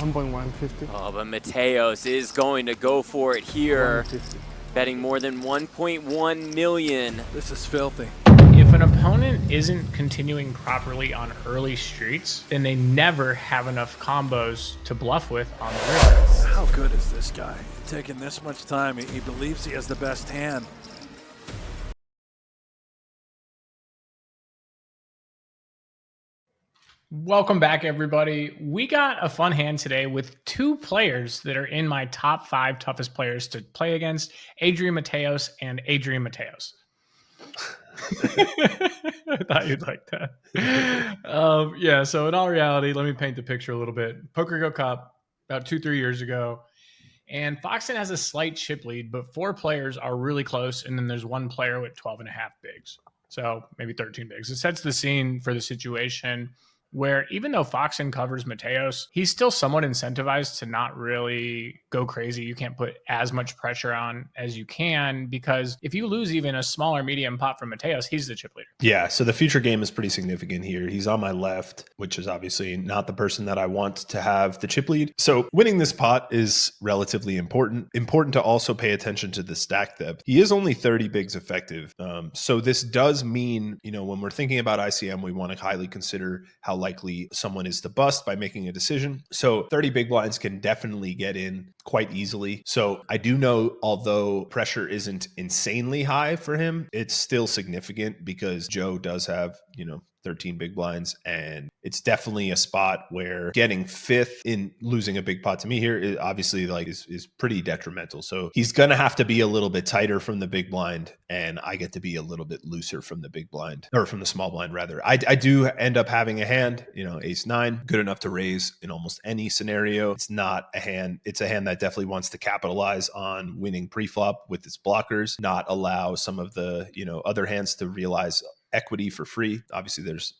1.150. Oh, but Mateos is going to go for it here, 150. betting more than 1.1 million. This is filthy. If an opponent isn't continuing properly on early streets, then they never have enough combos to bluff with on the river. How good is this guy? Taking this much time, he believes he has the best hand. Welcome back, everybody. We got a fun hand today with two players that are in my top 5 toughest players to play against, Adrian Mateos and Adrian Mateos. I thought you'd like that. Yeah, so in all reality, let me paint the picture a little bit. PokerGo Cup, about 2-3 years ago, and Foxen has a slight chip lead, but 4 players are really close, and then there's 1 player with 12 and a half bigs. So maybe 13 bigs. It sets the scene for the situation where even though Foxen covers Mateos, he's still somewhat incentivized to not really go crazy. You can't put as much pressure on as you can, because if you lose even a smaller medium pot from Mateos, he's the chip leader. Yeah, so the future game is pretty significant here. He's on my left, which is obviously not the person that I want to have the chip lead. So winning this pot is relatively important. Important to also pay attention to the stack depth. He is only 30 bigs effective. So this does mean, when we're thinking about ICM, we want to highly consider how likely someone is to bust by making a decision. So 30 big blinds can definitely get in quite easily. So I do know, although pressure isn't insanely high for him, it's still significant because Joe does have, 13 big blinds, and it's definitely a spot where getting 5th in losing a big pot to me here is obviously is pretty detrimental. So he's going to have to be a little bit tighter from the big blind, and I get to be a little bit looser from the big blind, or from the small blind rather. I do end up having a hand, ace 9, good enough to raise in almost any scenario. It's not a hand. It's a hand that definitely wants to capitalize on winning pre-flop with its blockers, not allow some of the, other hands to realize equity for free. Obviously there's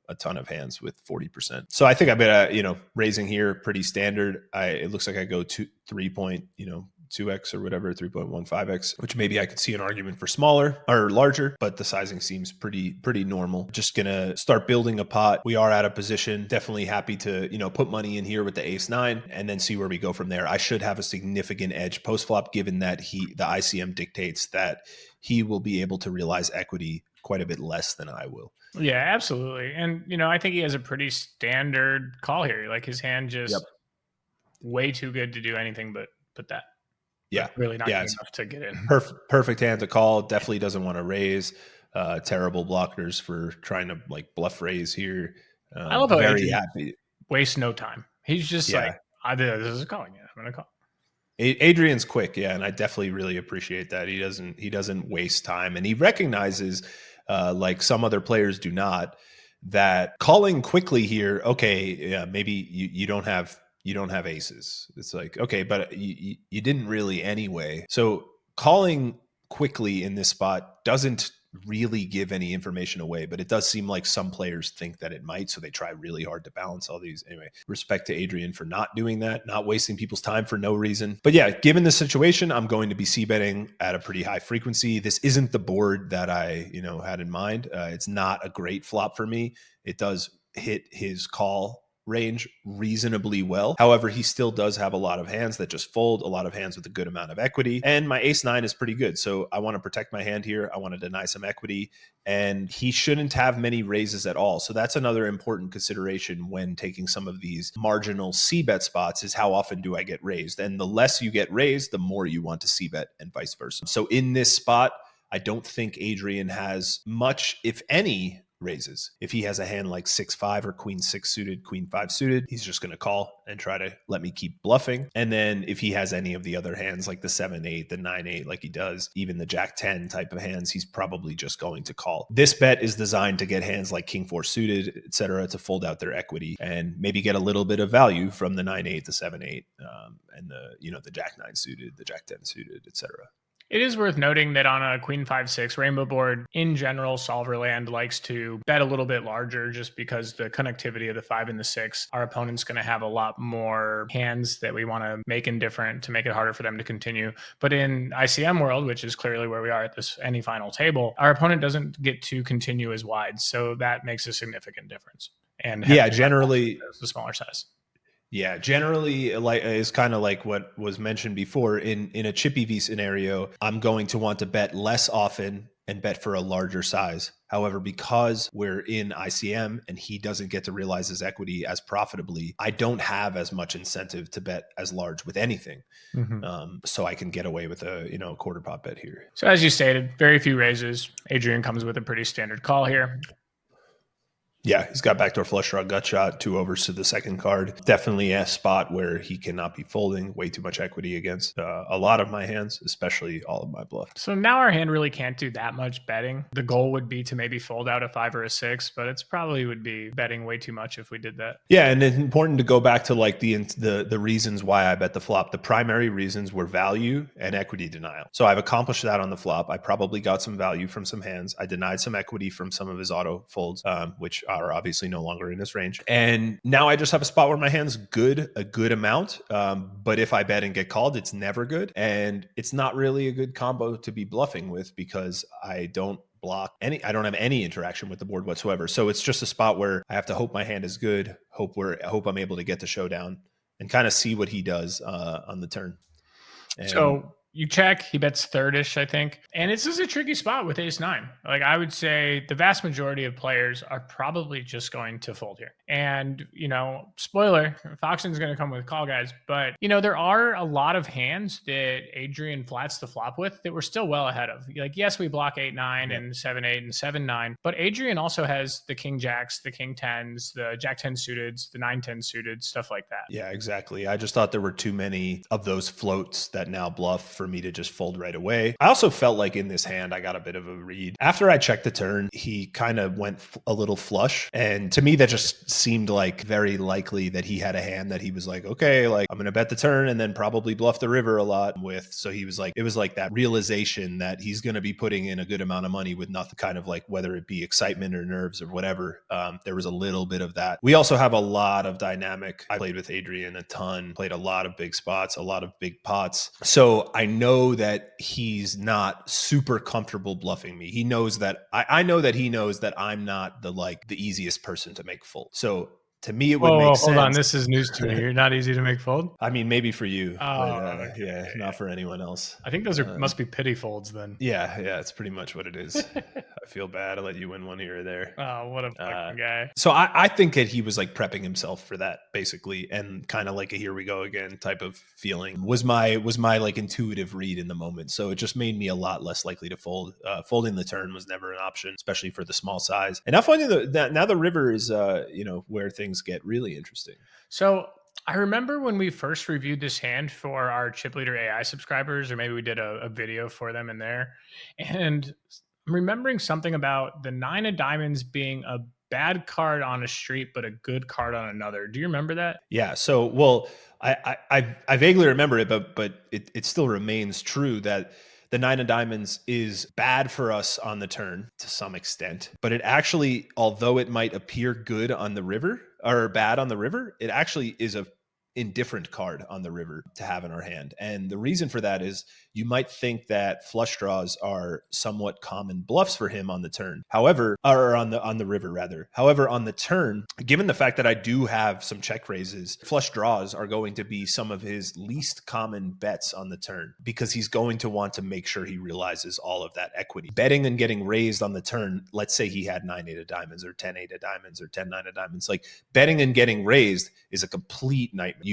a ton of hands with 40%. So I think I'm gonna raising here pretty standard. It looks like I go to 3.2x or whatever, 3.15x, which maybe I could see an argument for smaller or larger, but the sizing seems pretty normal. Just gonna start building a pot. We are at a position, definitely happy to put money in here with the ace 9 and then see where we go from there. I should have a significant edge post flop, given that the ICM dictates that he will be able to realize equity quite a bit less than I will. Yeah, absolutely. And, I think he has a pretty standard call here. Like his hand just way too good to do anything but that. Yeah. But really not good enough to get in. Perfect hand to call. Definitely doesn't want to raise. Terrible blockers for trying to bluff raise here. I love how very happy. Waste no time. He's just like, this is calling it. I'm going to call. Adrian's quick. Yeah. And I definitely really appreciate that. He doesn't waste time, and he recognizes, like some other players do not, that calling quickly here, okay, yeah, maybe you don't have aces. It's like, okay, but you didn't really anyway. So calling quickly in this spot doesn't really give any information away, but it does seem like some players think that it might, so they try really hard to balance all these. Anyway, respect to Adrian for not doing that, not wasting people's time for no reason. But yeah, given the situation, I'm going to be c-betting at a pretty high frequency. This isn't the board that I had in mind. It's not a great flop for me. It does hit his call range reasonably well. However, he still does have a lot of hands that just fold, a lot of hands with a good amount of equity, and my ace 9 is pretty good. So I want to protect my hand here. I want to deny some equity, and he shouldn't have many raises at all. So that's another important consideration when taking some of these marginal c-bet spots, is how often do I get raised? And the less you get raised, the more you want to c-bet, and vice versa. So in this spot, I don't think Adrian has much, if any, raises. If he has a hand like 6-5 or queen 6 suited, queen 5 suited, he's just going to call and try to let me keep bluffing. And then if he has any of the other hands like the 7-8, the 9-8, like he does, even the jack 10 type of hands, he's probably just going to call. This bet is designed to get hands like king 4 suited, etc., to fold out their equity and maybe get a little bit of value from the 9-8, the 7-8, and the jack 9 suited, the jack 10 suited, etc. It is worth noting that on a queen 5-6 rainbow board, in general, solver land likes to bet a little bit larger just because the connectivity of the 5 and the 6, our opponent's going to have a lot more hands that we want to make indifferent to make it harder for them to continue. But in ICM world, which is clearly where we are at this any final table, our opponent doesn't get to continue as wide. So that makes a significant difference. And yeah, generally the smaller size. Yeah, generally, like is kind of like what was mentioned before. In a chippy V scenario, I'm going to want to bet less often and bet for a larger size. However, because we're in ICM and he doesn't get to realize his equity as profitably, I don't have as much incentive to bet as large with anything. So I can get away with a quarter pot bet here. So as you stated, very few raises. Adrian comes with a pretty standard call here. Yeah, he's got backdoor flush draw, gut shot, 2 overs to the second card. Definitely a spot where he cannot be folding way too much equity against a lot of my hands, especially all of my bluff. So now our hand really can't do that much betting. The goal would be to maybe fold out a 5 or a 6, but it's probably would be betting way too much if we did that. Yeah, and it's important to go back to like the reasons why I bet the flop. The primary reasons were value and equity denial. So I've accomplished that on the flop. I probably got some value from some hands. I denied some equity from some of his auto folds, which are obviously no longer in his range. And now I just have a spot where my hand's good, a good amount. But if I bet and get called, it's never good. And it's not really a good combo to be bluffing with because I don't have any interaction with the board whatsoever. So it's just a spot where I have to hope my hand is good, hope I'm able to get the showdown and kind of see what he does on the turn. And so you check, he bets third-ish, I think. And this is a tricky spot with ace-9. Like I would say the vast majority of players are probably just going to fold here. And, spoiler, Foxen's going to come with call guys. But, there are a lot of hands that Adrian flats the flop with that we're still well ahead of. Like, yes, we block 8-9 and 7-8 and 7-9. But Adrian also has the king jacks, the king tens, the jack 10 suited, the 9-10 suited, stuff like that. Yeah, exactly. I just thought there were too many of those floats that now bluff for me to just fold right away. I also felt like in this hand, I got a bit of a read. After I checked the turn, he kind of went a little flush. And to me, that just seemed like very likely that he had a hand that he was like, okay, like I'm going to bet the turn and then probably bluff the river a lot with. So he was like, it was like that realization that he's going to be putting in a good amount of money with nothing, kind of like whether it be excitement or nerves or whatever. There was a little bit of that. We also have a lot of dynamic. I played with Adrian a ton, played a lot of big spots, a lot of big pots. So I know that he's not super comfortable bluffing me. He knows that I know that he knows that I'm not the easiest person to make fold. So to me, it would make sense. Hold on. This is news to me. You're not easy to make fold? I mean, maybe for you, but okay. yeah, not for anyone else. I think those must be pity folds then. Yeah, it's pretty much what it is. I feel bad. I let you win one here or there. Oh, what a fucking guy. So I think that he was like prepping himself for that basically, and kind of like a here we go again type of feeling was my like intuitive read in the moment. So it just made me a lot less likely to fold. Folding the turn was never an option, especially for the small size. And now finding now the river is where things get really interesting. So I remember when we first reviewed this hand for our Chip Leader AI subscribers, or maybe we did a video for them in there. And I'm remembering something about the 9 of diamonds being a bad card on a street, but a good card on another. Do you remember that? Yeah. So, well, I vaguely remember it, but it still remains true that the 9 of diamonds is bad for us on the turn to some extent, but it actually, although it might appear good on the river or bad on the river, it actually is a indifferent card on the river to have in our hand. And the reason for that is you might think that flush draws are somewhat common bluffs for him on the turn. However, or on the river rather. However, on the turn, given the fact that I do have some check raises, flush draws are going to be some of his least common bets on the turn because he's going to want to make sure he realizes all of that equity. Betting and getting raised on the turn, let's say he had 9-8 of diamonds or 10-8 of diamonds or 10-9 of diamonds, like betting and getting raised is a complete nightmare.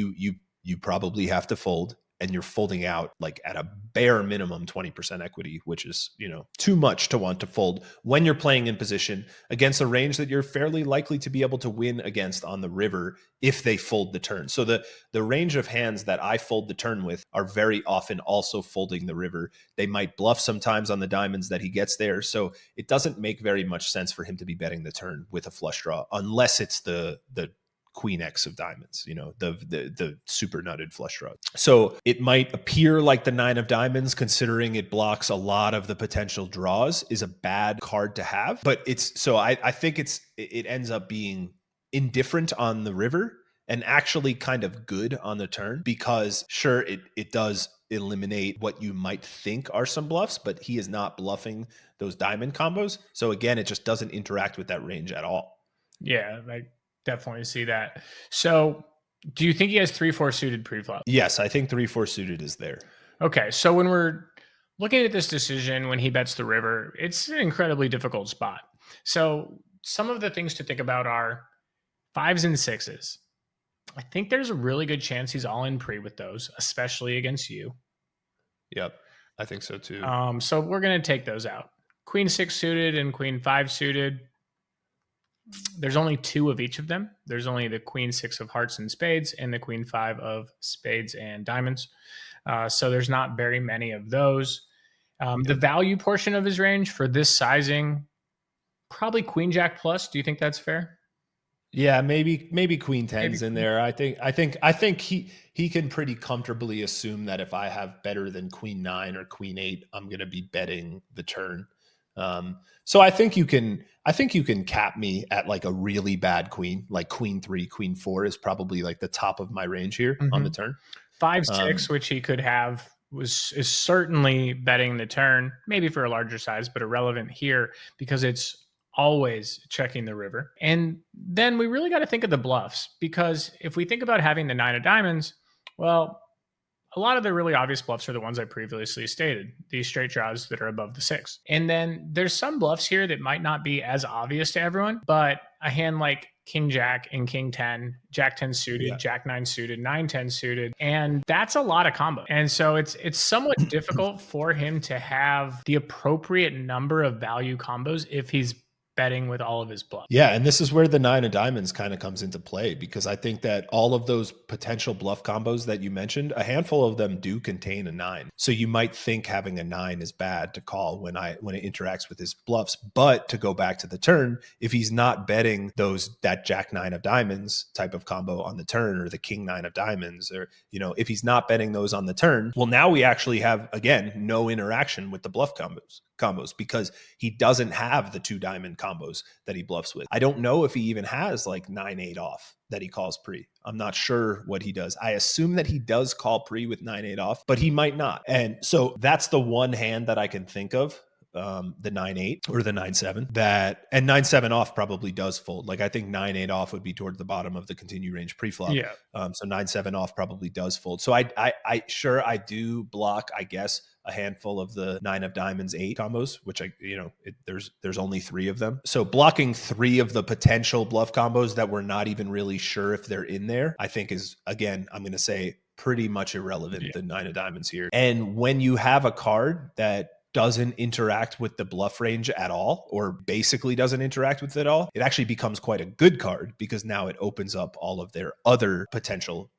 You probably have to fold, and you're folding out like at a bare minimum 20% equity, which is, too much to want to fold when you're playing in position against a range that you're fairly likely to be able to win against on the river if they fold the turn. So the range of hands that I fold the turn with are very often also folding the river. They might bluff sometimes on the diamonds that he gets there. So it doesn't make very much sense for him to be betting the turn with a flush draw unless it's the Queen X of diamonds, the super nutted flush draw. So it might appear like the 9 of diamonds, considering it blocks a lot of the potential draws, is a bad card to have. But I think it ends up being indifferent on the river and actually kind of good on the turn because sure, it does eliminate what you might think are some bluffs, but he is not bluffing those diamond combos. So again, it just doesn't interact with that range at all. Yeah, definitely see that. So Do you think he has 3-4 suited pre-flop? Yes, I think 3-4 suited is there. Okay, so when we're looking at this decision when he bets the river, it's an incredibly difficult spot. So some of the things to think about are 5s and 6s. I think there's a really good chance he's all in pre with those, especially against you. Yep, I think so too. So we're going to take those out. Queen 6 suited and Queen 5 suited. There's only 2 of each of them. There's only the Queen 6 of hearts and spades and the Queen 5 of spades and diamonds. So there's not very many of those. The value portion of his range for this sizing, probably Queen Jack plus. Do you think that's fair? Yeah, maybe Queen 10's in there. I think he can pretty comfortably assume that if I have better than Queen 9 or Queen 8, I'm going to be betting the turn. So I think you can cap me at like a really bad queen, like Queen 3, Queen 4 is probably like the top of my range here on the turn. 5-6, which he could have, is certainly betting the turn, maybe for a larger size, but irrelevant here because it's always checking the river. And then we really got to think of the bluffs, because if we think about having the 9 of diamonds, well, a lot of the really obvious bluffs are the ones I previously stated, these straight draws that are above the 6. And then there's some bluffs here that might not be as obvious to everyone, but a hand like King Jack and King 10, Jack 10 suited, Jack 9 suited, 9 10 suited, and that's a lot of combo. And so it's somewhat difficult for him to have the appropriate number of value combos if he's betting with all of his bluffs. Yeah, and this is where the 9 of diamonds kind of comes into play, because I think that all of those potential bluff combos that you mentioned, a handful of them do contain a 9. So you might think having a 9 is bad to call when it interacts with his bluffs. But to go back to the turn, if he's not betting that Jack 9 of diamonds type of combo on the turn, or the King 9 of diamonds, or if he's not betting those on the turn, well, now we actually have, again, no interaction with the bluff combos because he doesn't have the 2 diamond combos that he bluffs with. I don't know if he even has like 9-8 off that he calls pre. I'm not sure what he does. I assume that he does call pre with 9-8 off, but he might not. And so that's the one hand that I can think of, the 9-8 or the 9-7, and 9-7 off probably does fold. Like I think 9-8 off would be toward the bottom of the continue range pre-flop. Yeah. So 9-7 off probably does fold. So I do block, I guess, a handful of the 9 of diamonds 8 combos, which there's only 3 of them. So blocking 3 of the potential bluff combos that we're not even really sure if they're in there, I think is, again, I'm going to say pretty much irrelevant, the 9 of diamonds here. And when you have a card that doesn't interact with the bluff range at all, or basically doesn't interact with it at all, it actually becomes quite a good card, because now it opens up all of their other potential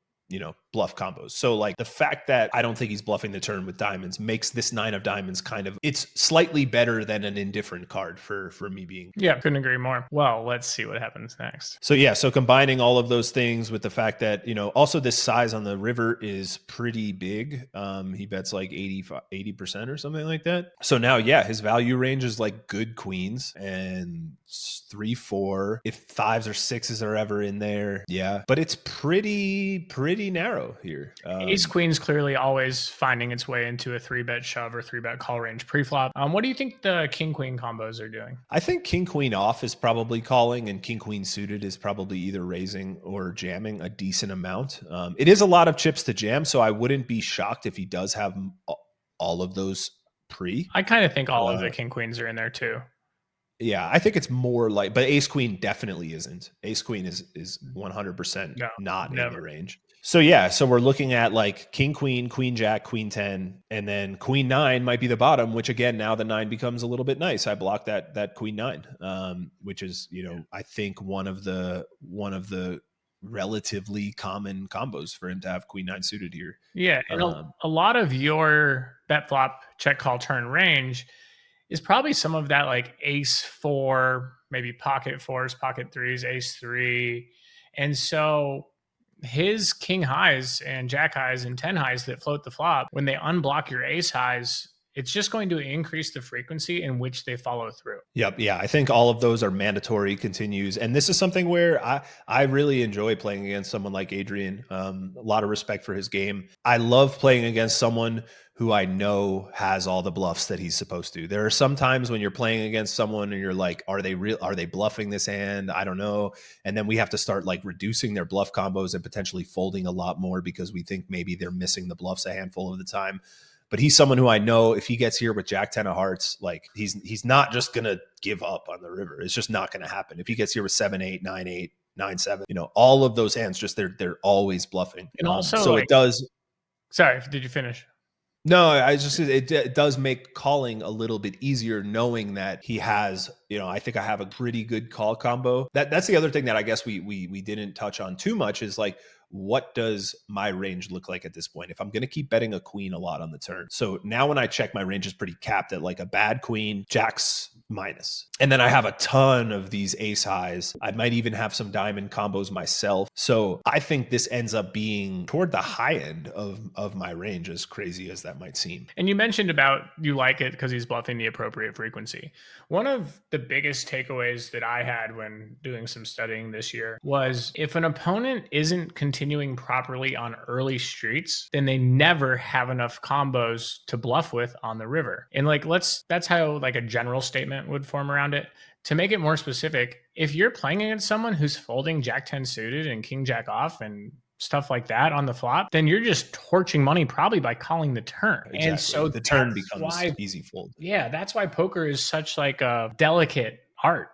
bluff combos. So like the fact that I don't think he's bluffing the turn with diamonds makes this 9 of diamonds it's slightly better than an indifferent card for me being. Yeah, couldn't agree more. Well, let's see what happens next. So combining all of those things with the fact that, also this size on the river is pretty big. He bets like 80% or something like that. So now, his value range is like good queens and 3-4. If 5s or 6s are ever in there. Yeah. But it's pretty narrow here. Ace Queen's clearly always finding its way into a 3-bet shove or 3-bet call range preflop. What do you think the King Queen combos are doing? I think King Queen off is probably calling, and King Queen suited is probably either raising or jamming a decent amount. It is a lot of chips to jam, so I wouldn't be shocked if he does have all of those pre. I kind of think all of the King Queens are in there too. Yeah, I think it's more like, but Ace Queen definitely isn't. Ace Queen is 100% not in the range. So so we're looking at like King Queen, Queen Jack, Queen 10, and then Queen 9 might be the bottom, which again, now the 9 becomes a little bit nice. I blocked that Queen 9, which is, I think one of the relatively common combos for him to have Queen 9 suited here. Yeah, and a lot of your bet flop check call turn range is probably some of that like Ace 4, maybe pocket 4s, pocket 3s, Ace 3. And so his King highs and Jack highs and 10 highs that float the flop, when they unblock your Ace highs, it's just going to increase the frequency in which they follow through. Yep. Yeah. I think all of those are mandatory continues. And this is something where I really enjoy playing against someone like Adrian. A lot of respect for his game. I love playing against someone who I know has all the bluffs that he's supposed to. There are some times when you're playing against someone and you're like, are they bluffing this hand? I don't know. And then we have to start like reducing their bluff combos and potentially folding a lot more because we think maybe they're missing the bluffs a handful of the time. But he's someone who I know if he gets here with Jack 10 of hearts, like he's not just going to give up on the river. It's just not going to happen. If he gets here with 7-8, 9-8, 9-7, all of those hands, just they're always bluffing. And also, so it does. Sorry, did you finish? No, it does make calling a little bit easier knowing that he has, I think I have a pretty good call combo. That's the other thing that I guess we didn't touch on too much is like, what does my range look like at this point? If I'm going to keep betting a queen a lot on the turn. So now when I check, my range is pretty capped at like a bad queen, jacks minus. And then I have a ton of these ace highs. I might even have some diamond combos myself. So I think this ends up being toward the high end of my range, as crazy as that might seem. And you mentioned about you like it because he's bluffing the appropriate frequency. One of the biggest takeaways that I had when doing some studying this year was if an opponent isn't continuing properly on early streets, then they never have enough combos to bluff with on the river. And like, that's how like a general statement would form around it. To make it more specific, if you're playing against someone who's folding Jack 10 suited and King Jack off and stuff like that on the flop, then you're just torching money probably by calling the turn. Exactly. And so the turn becomes easy fold. Yeah, that's why poker is such like a delicate art.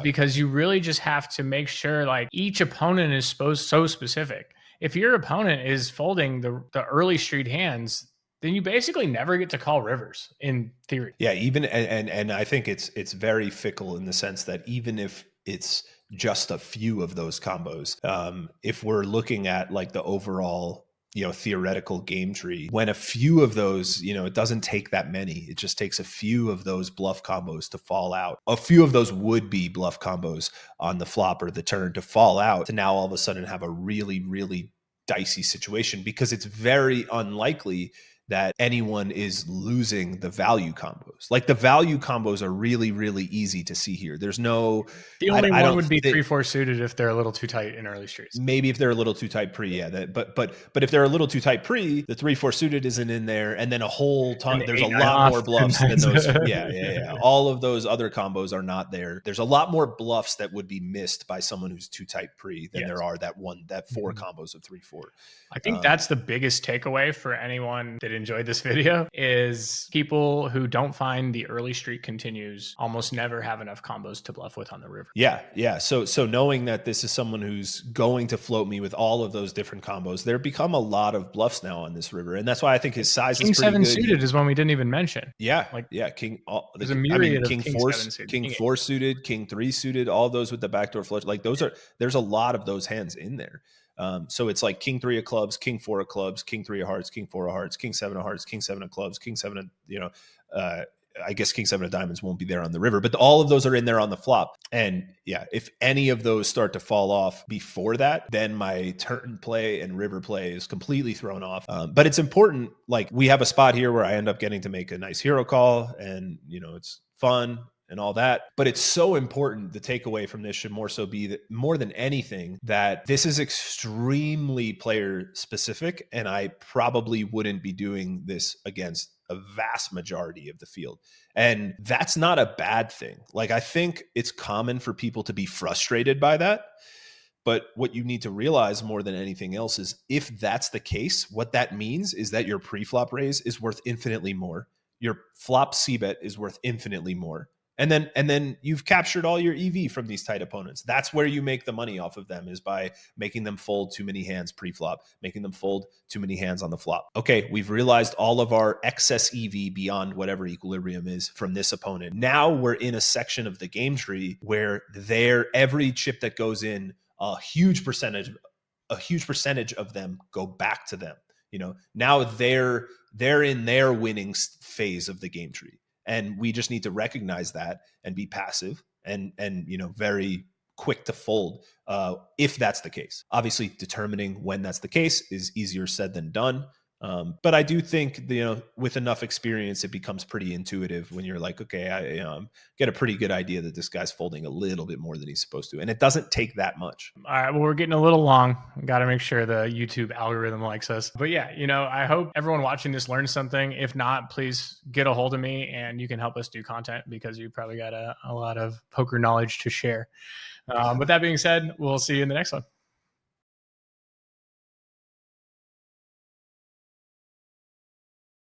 Because you really just have to make sure like each opponent is so specific. If your opponent is folding the early street hands, then you basically never get to call rivers in theory. Yeah, even and I think it's very fickle in the sense that even if it's just a few of those combos, if we're looking at like the overall theoretical game tree, when a few of those, it doesn't take that many. It just takes a few of those bluff combos to fall out. A few of those would be bluff combos on the flop or the turn to fall out to now all of a sudden have a really, really dicey situation because it's very unlikely that anyone is losing the value combos. Like the value combos are really, really easy to see here. There's no... The only one would be 3-4 suited if they're a little too tight in early streets. Maybe if they're a little too tight pre, yeah. But if they're a little too tight pre, the 3-4 suited isn't in there. And then a whole ton, there's a lot more bluffs than those. Yeah. All of those other combos are not there. There's a lot more bluffs that would be missed by someone who's too tight pre than there are that four combos of 3-4. I think that's the biggest takeaway for anyone that enjoyed this video is people who don't find the early street continues almost never have enough combos to bluff with on the river. Yeah. So knowing that this is someone who's going to float me with all of those different combos, there become a lot of bluffs now on this river, and that's why I think his size King is pretty 7 good. suited is one we didn't even mention. Yeah, like King. There's a myriad of King 4 suited, King 4 suited, King 3 suited, all those with the backdoor flush. Like there's a lot of those hands in there. So it's like King 3 of clubs, King 4 of clubs, King 3 of hearts, King 4 of hearts, King 7 of hearts, King 7 of clubs, King 7 of, I guess King 7 of diamonds won't be there on the river, but all of those are in there on the flop. And yeah, if any of those start to fall off before that, then my turn play and river play is completely thrown off. But it's important, like we have a spot here where I end up getting to make a nice hero call and, it's fun and all that. But it's so important. The takeaway from this should more so be that more than anything, that this is extremely player specific. And I probably wouldn't be doing this against a vast majority of the field. And that's not a bad thing. Like, I think it's common for people to be frustrated by that. But what you need to realize more than anything else is if that's the case, what that means is that your pre-flop raise is worth infinitely more. Your flop c-bet is worth infinitely more. And then you've captured all your EV from these tight opponents. That's where you make the money off of them, is by making them fold too many hands pre-flop, making them fold too many hands on the flop. Okay, we've realized all of our excess EV beyond whatever equilibrium is from this opponent. Now we're in a section of the game tree where every chip that goes in, a huge percentage of them go back to them. Now they're in their winning phase of the game tree. And we just need to recognize that and be passive and very quick to fold if that's the case. Obviously, determining when that's the case is easier said than done. But I do think, with enough experience, it becomes pretty intuitive when you're like, okay, I get a pretty good idea that this guy's folding a little bit more than he's supposed to. And it doesn't take that much. All right, well, we're getting a little long. Got to make sure the YouTube algorithm likes us. But yeah, I hope everyone watching this learns something. If not, please get a hold of me and you can help us do content because you probably got a lot of poker knowledge to share. With that being said, we'll see you in the next one.